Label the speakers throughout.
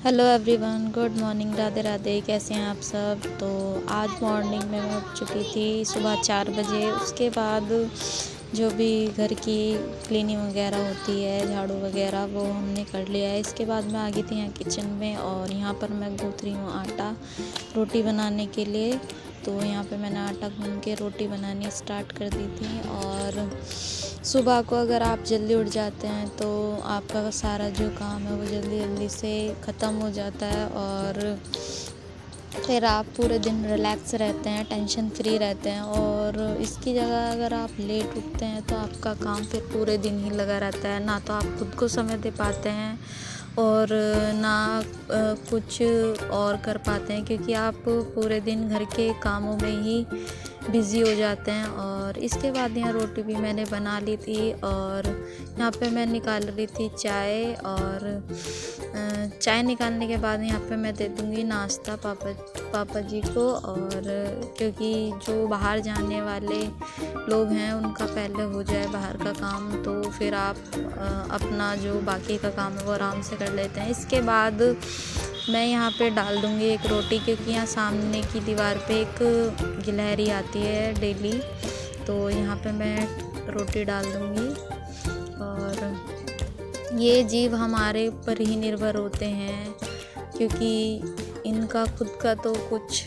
Speaker 1: Hello everyone, good morning, Radhe Radhe. कैसे हैं आप सब। तो आज मॉर्निंग में मैं उठ चुकी थी सुबह 4 बजे। उसके बाद जो भी घर की क्लीनिंग वगैरह होती है, झाड़ू वगैरह, वो हमने कर लिया है। इसके बाद मैं आ गई थी यहाँ किचन में और यहाँ पर मैं गूँथ रही हूँ आटा रोटी बनाने के लिए। तो यहाँ पे मैंने आटा गूँथ के रोटी बनानी स्टार्ट कर दी थी। और सुबह को अगर आप जल्दी उठ जाते हैं तो आपका सारा जो काम है वो जल्दी जल्दी से ख़त्म हो जाता है और फिर आप पूरे दिन रिलैक्स रहते हैं, टेंशन फ्री रहते हैं। और इसकी जगह अगर आप लेट उठते हैं तो आपका काम फिर पूरे दिन ही लगा रहता है। ना तो आप खुद को समय दे पाते हैं और ना कुछ और कर पाते हैं, क्योंकि आप पूरे दिन घर के कामों में ही बिज़ी हो जाते हैं। और इसके बाद यहाँ रोटी भी मैंने बना ली थी और यहाँ पे मैं निकाल रही थी चाय। और चाय निकालने के बाद यहाँ पे मैं दे दूँगी नाश्ता पापा जी को। और क्योंकि जो बाहर जाने वाले लोग हैं उनका पहले हो जाए बाहर का काम, तो फिर आप अपना जो बाकी का काम है वो आराम से कर लेते हैं। इसके बाद मैं यहाँ पे डाल दूँगी एक रोटी, क्योंकि यहाँ सामने की दीवार पे एक गिलहरी आती है डेली, तो यहाँ पे मैं रोटी डाल दूँगी। और ये जीव हमारे ऊपर ही निर्भर होते हैं, क्योंकि इनका खुद का तो कुछ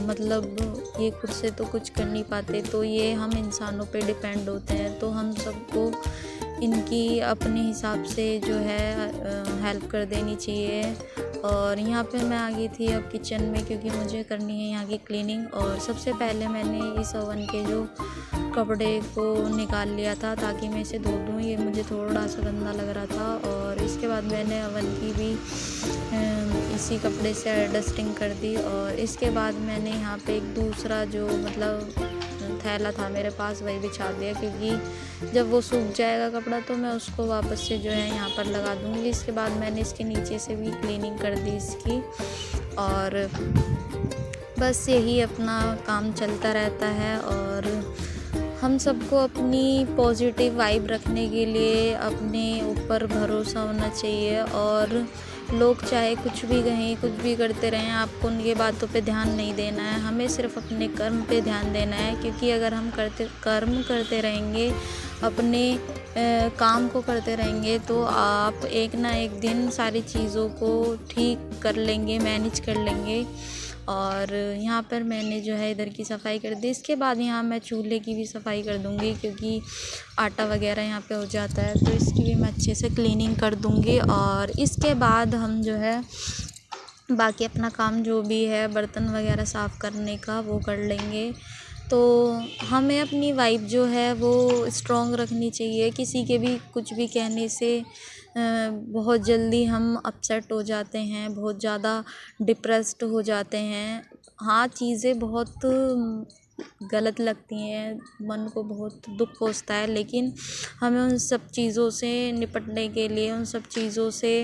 Speaker 1: मतलब ये खुद से तो कुछ कर नहीं पाते, तो ये हम इंसानों पे डिपेंड होते हैं। तो हम सबको इनकी अपने हिसाब से जो है हेल्प कर देनी चाहिए। और यहाँ पे मैं आ गई थी अब किचन में, क्योंकि मुझे करनी है यहाँ की क्लीनिंग। और सबसे पहले मैंने इस ओवन के जो कपड़े को निकाल लिया था ताकि मैं इसे धो दूँ, ये मुझे थोड़ा सा गंदा लग रहा था। और इसके बाद मैंने ओवन की भी इसी कपड़े से डस्टिंग कर दी। और इसके बाद मैंने यहाँ पे एक दूसरा जो मतलब थैला था मेरे पास वही बिछा दिया, क्योंकि जब वो सूख जाएगा कपड़ा तो मैं उसको वापस से जो है यहाँ पर लगा दूँगी। इसके बाद मैंने इसके नीचे से भी क्लीनिंग कर दी इसकी। और बस यही अपना काम चलता रहता है। और हम सबको अपनी पॉजिटिव वाइब रखने के लिए अपने ऊपर भरोसा होना चाहिए। और लोग चाहे कुछ भी कहें, कुछ भी करते रहें, आपको उनकी बातों पे ध्यान नहीं देना है। हमें सिर्फ अपने कर्म पे ध्यान देना है, क्योंकि अगर हम कर्म करते रहेंगे, अपने काम को करते रहेंगे, तो आप एक ना एक दिन सारी चीज़ों को ठीक कर लेंगे, मैनेज कर लेंगे। और यहाँ पर मैंने जो है इधर की सफाई कर दी। इसके बाद यहाँ मैं चूल्हे की भी सफाई कर दूँगी, क्योंकि आटा वगैरह यहाँ पे हो जाता है, तो इसकी भी मैं अच्छे से क्लीनिंग कर दूँगी। और इसके बाद हम जो है बाकी अपना काम जो भी है बर्तन वगैरह साफ़ करने का वो कर लेंगे। तो हमें अपनी वाइब जो है वो स्ट्रॉन्ग रखनी चाहिए। किसी के भी कुछ भी कहने से बहुत जल्दी हम अपसेट हो जाते हैं, बहुत ज़्यादा डिप्रेस्ड हो जाते हैं। हाँ, चीज़ें बहुत गलत लगती हैं, मन को बहुत दुख पहुंचता है, लेकिन हमें उन सब चीज़ों से निपटने के लिए, उन सब चीज़ों से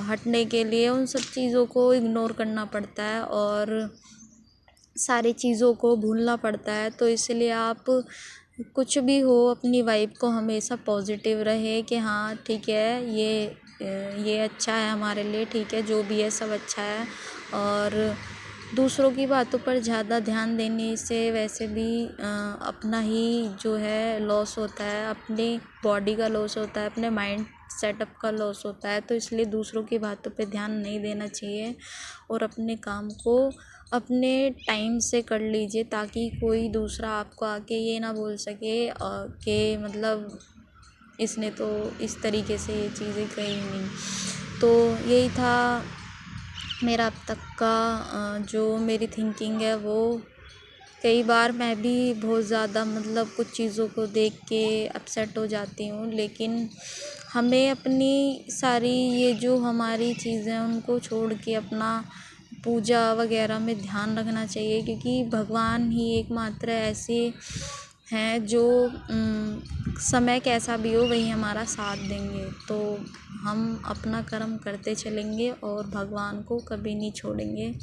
Speaker 1: हटने के लिए उन सब चीज़ों को इग्नोर करना पड़ता है और सारी चीज़ों को भूलना पड़ता है। तो इसलिए आप कुछ भी हो, अपनी वाइब को हमेशा पॉजिटिव रहे कि हाँ ठीक है, ये अच्छा है हमारे लिए, ठीक है, जो भी है सब अच्छा है। और दूसरों की बातों पर ज़्यादा ध्यान देने से वैसे भी अपना ही जो है लॉस होता है, अपने बॉडी का लॉस होता है, अपने माइंड सेटअप का लॉस होता है। तो इसलिए दूसरों की बातों पे ध्यान नहीं देना चाहिए और अपने काम को अपने टाइम से कर लीजिए, ताकि कोई दूसरा आपको आके ये ना बोल सके कि मतलब इसने तो इस तरीके से ये चीज़ें कही नहीं। तो यही था मेरा अब तक का जो मेरी थिंकिंग है वो। कई बार मैं भी बहुत ज़्यादा मतलब कुछ चीज़ों को देख के अपसेट हो जाती हूँ, लेकिन हमें अपनी सारी ये जो हमारी चीज़ें उनको छोड़ के अपना पूजा वगैरह में ध्यान रखना चाहिए, क्योंकि भगवान ही एकमात्र ऐसे हैं जो समय कैसा भी हो वही हमारा साथ देंगे। तो हम अपना कर्म करते चलेंगे और भगवान को कभी नहीं छोड़ेंगे।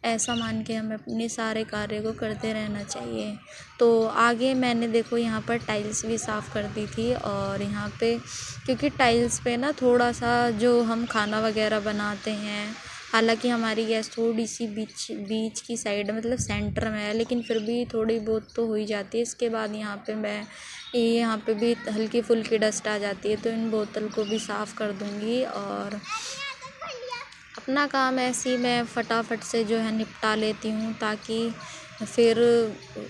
Speaker 1: ऐसा मान के हमें अपने सारे कार्य को करते रहना चाहिए। तो आगे मैंने देखो यहाँ पर टाइल्स भी साफ़ कर दी थी, और यहाँ पे क्योंकि टाइल्स पे ना थोड़ा सा जो हम खाना वगैरह बनाते हैं, हालांकि हमारी गैस थोड़ी सी बीच की साइड मतलब सेंटर में है, लेकिन फिर भी थोड़ी बहुत तो हो ही जाती है। इसके बाद यहाँ पे भी हल्की फुल्की डस्ट आ जाती है, तो इन बोतल को भी साफ़ कर दूँगी। और अपना काम ऐसे ही मैं फटाफट से जो है निपटा लेती हूँ, ताकि फिर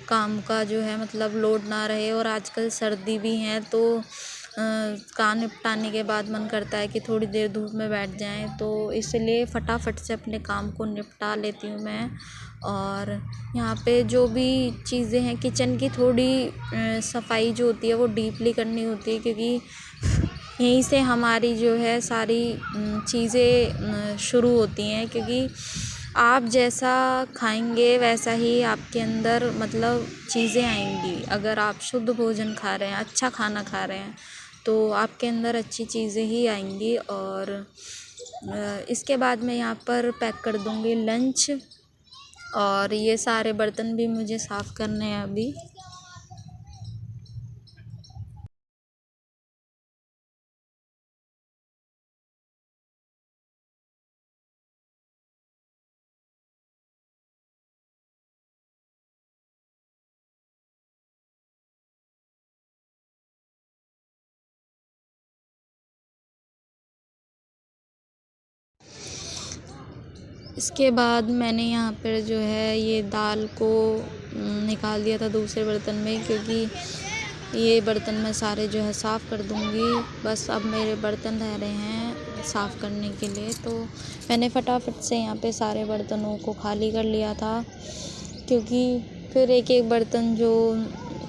Speaker 1: काम का जो है मतलब लोड ना रहे। और आजकल सर्दी भी है, तो काम निपटाने के बाद मन करता है कि थोड़ी देर धूप में बैठ जाएं, तो इसलिए फटाफट से अपने काम को निपटा लेती हूँ मैं। और यहाँ पे जो भी चीज़ें हैं किचन की, थोड़ी सफाई जो होती है वो डीपली करनी होती है, क्योंकि यहीं से हमारी जो है सारी चीज़ें शुरू होती हैं। क्योंकि आप जैसा खाएंगे वैसा ही आपके अंदर मतलब चीज़ें आएंगी। अगर आप शुद्ध भोजन खा रहे हैं, अच्छा खाना खा रहे हैं, तो आपके अंदर अच्छी चीज़ें ही आएंगी। और इसके बाद मैं यहाँ पर पैक कर दूँगी लंच, और ये सारे बर्तन भी मुझे साफ़ करने हैं अभी। इसके बाद मैंने यहाँ पर जो है ये दाल को निकाल दिया था दूसरे बर्तन में, क्योंकि ये बर्तन मैं सारे जो है साफ़ कर दूँगी। बस अब मेरे बर्तन रह रहे हैं साफ़ करने के लिए, तो मैंने फटाफट से यहाँ पे सारे बर्तनों को खाली कर लिया था, क्योंकि फिर एक एक बर्तन जो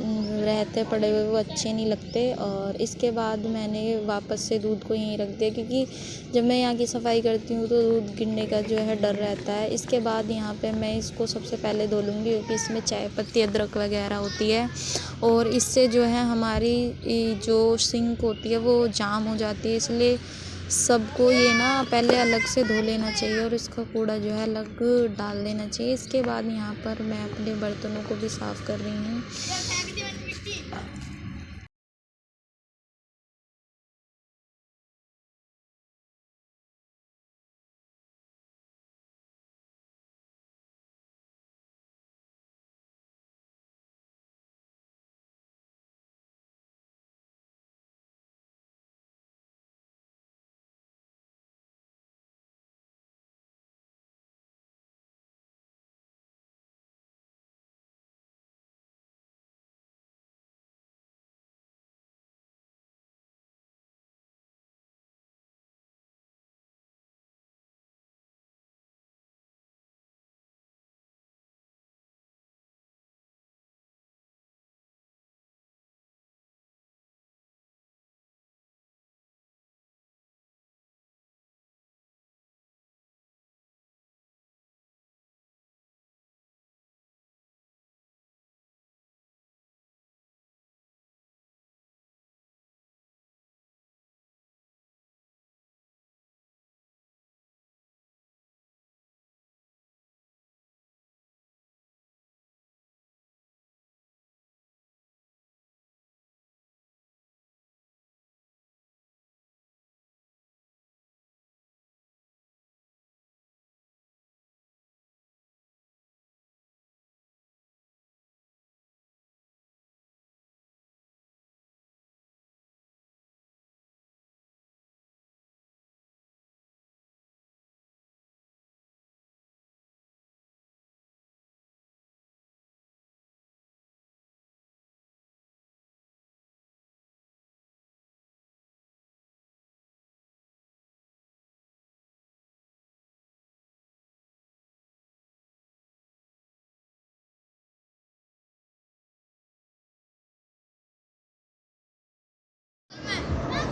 Speaker 1: रहते पड़े हुए वो अच्छे नहीं लगते। और इसके बाद मैंने वापस से दूध को यहीं रख दिया, क्योंकि जब मैं यहाँ की सफाई करती हूँ तो दूध गिरने का जो है डर रहता है। इसके बाद यहाँ पे मैं इसको सबसे पहले धो लूँगी, क्योंकि इसमें चाय पत्ती अदरक वगैरह होती है, और इससे जो है हमारी जो सिंक होती है वो जाम हो जाती है। इसलिए सबको ये ना पहले अलग से धो लेना चाहिए, और इसका कूड़ा जो है अलग डाल देना चाहिए। इसके बाद यहाँ पर मैं अपने बर्तनों को भी साफ़ कर रही हूँ।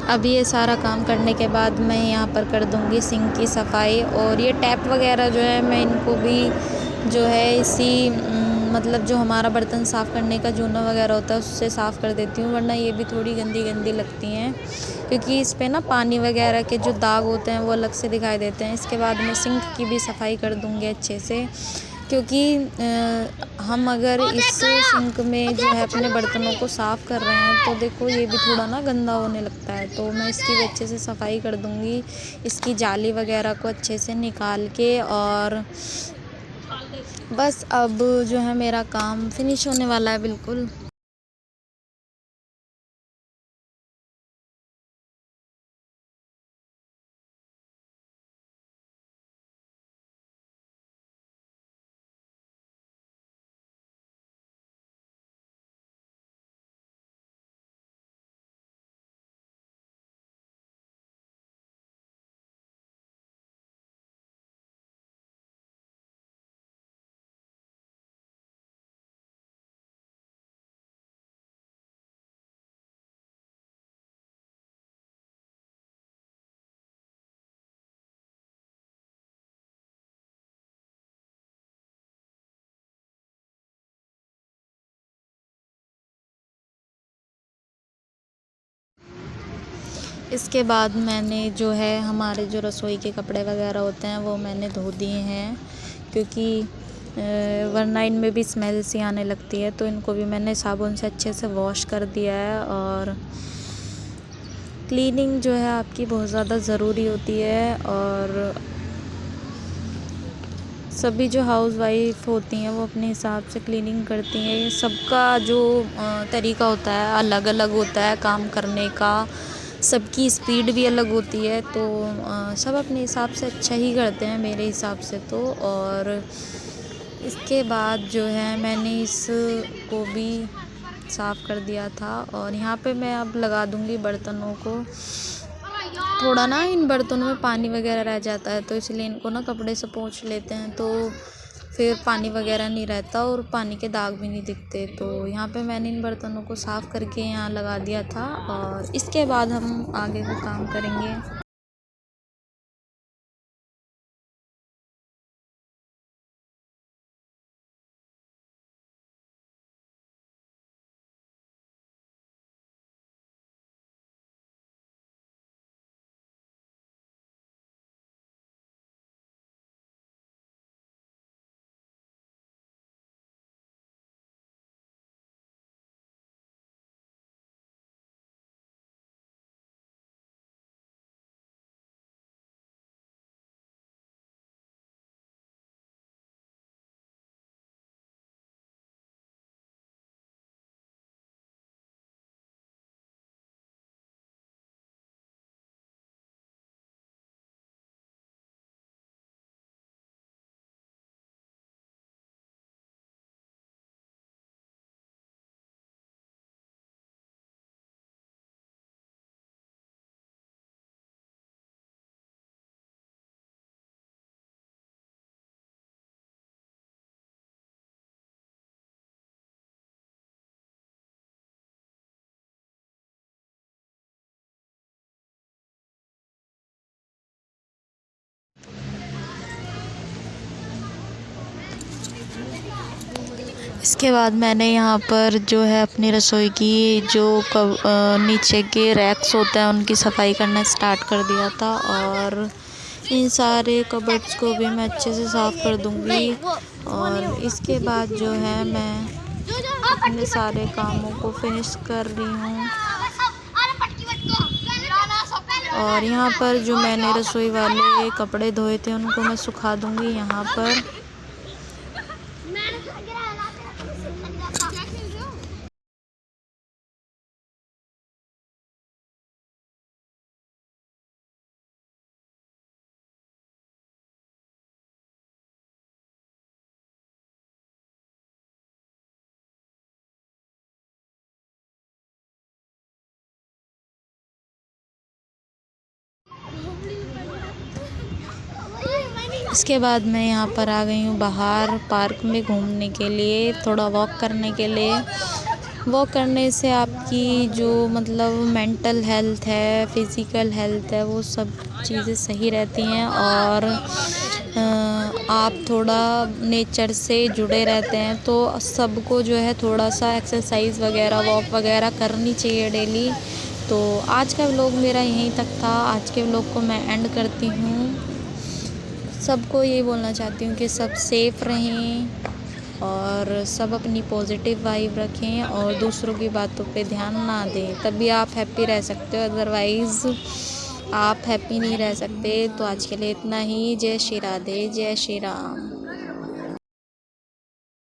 Speaker 1: अब ये सारा काम करने के बाद मैं यहाँ पर कर दूँगी सिंक की सफाई। और ये टैप वगैरह जो है मैं इनको भी जो है इसी मतलब जो हमारा बर्तन साफ़ करने का जूना वगैरह होता है उससे साफ़ कर देती हूँ, वरना ये भी थोड़ी गंदी गंदी लगती हैं क्योंकि इस पे ना पानी वगैरह के जो दाग होते हैं वो अलग से दिखाई देते हैं। इसके बाद मैं सिंक की भी सफाई कर दूँगी अच्छे से, क्योंकि हम अगर इस सिंक में जो है अपने बर्तनों को साफ़ कर रहे हैं तो देखो ये भी थोड़ा ना गंदा होने लगता है, तो मैं इसकी भी अच्छे से सफाई कर दूँगी, इसकी जाली वगैरह को अच्छे से निकाल के। और बस अब जो है मेरा काम फिनिश होने वाला है बिल्कुल। इसके बाद मैंने जो है हमारे जो रसोई के कपड़े वगैरह होते हैं वो मैंने धो दिए हैं, क्योंकि वरना इनमें भी स्मेल सी आने लगती है, तो इनको भी मैंने साबुन से अच्छे से वॉश कर दिया है। और क्लीनिंग जो है आपकी बहुत ज़्यादा ज़रूरी होती है, और सभी जो हाउसवाइफ होती हैं वो अपने हिसाब से क्लीनिंग करती हैं। सबका जो तरीका होता है अलग अलग होता है काम करने का, सबकी स्पीड भी अलग होती है, तो सब अपने हिसाब से अच्छा ही करते हैं मेरे हिसाब से तो। और इसके बाद जो है मैंने इसको भी साफ़ कर दिया था, और यहाँ पे मैं अब लगा दूँगी बर्तनों को। थोड़ा ना इन बर्तनों में पानी वगैरह रह जाता है, तो इसलिए इनको ना कपड़े से पोंछ लेते हैं, तो फिर पानी वगैरह नहीं रहता और पानी के दाग भी नहीं दिखते। तो यहाँ पे मैंने इन बर्तनों को साफ़ करके यहाँ लगा दिया था, और इसके बाद हम आगे का काम करेंगे। इसके बाद मैंने यहाँ पर जो है अपनी रसोई की जो नीचे के रैक्स होते हैं उनकी सफाई करना स्टार्ट कर दिया था, और इन सारे कबर्ड्स को भी मैं अच्छे से साफ़ कर दूँगी। और इसके बाद जो है मैं अपने सारे कामों को फिनिश कर रही हूँ। और यहाँ पर जो मैंने रसोई वाले कपड़े धोए थे उनको मैं सुखा दूँगी यहाँ पर। इसके बाद मैं यहाँ पर आ गई हूँ बाहर पार्क में घूमने के लिए, थोड़ा वॉक करने के लिए। वॉक करने से आपकी जो मतलब मेंटल हेल्थ है, फिज़िकल हेल्थ है, वो सब चीज़ें सही रहती हैं और आप थोड़ा नेचर से जुड़े रहते हैं। तो सबको जो है थोड़ा-सा एक्सरसाइज़ वगैरह, वॉक वगैरह करनी चाहिए डेली। तो आज का व्लॉग मेरा यहीं तक था। आज के व्लॉग को मैं एंड करती हूँ। सबको यही बोलना चाहती हूँ कि सब सेफ़ रहें और सब अपनी पॉजिटिव वाइब रखें और दूसरों की बातों पे ध्यान ना दें, तभी आप हैप्पी रह सकते हो, अदरवाइज़ आप हैप्पी नहीं रह सकते। तो आज के लिए इतना ही। जय श्री राधे, जय श्री राम।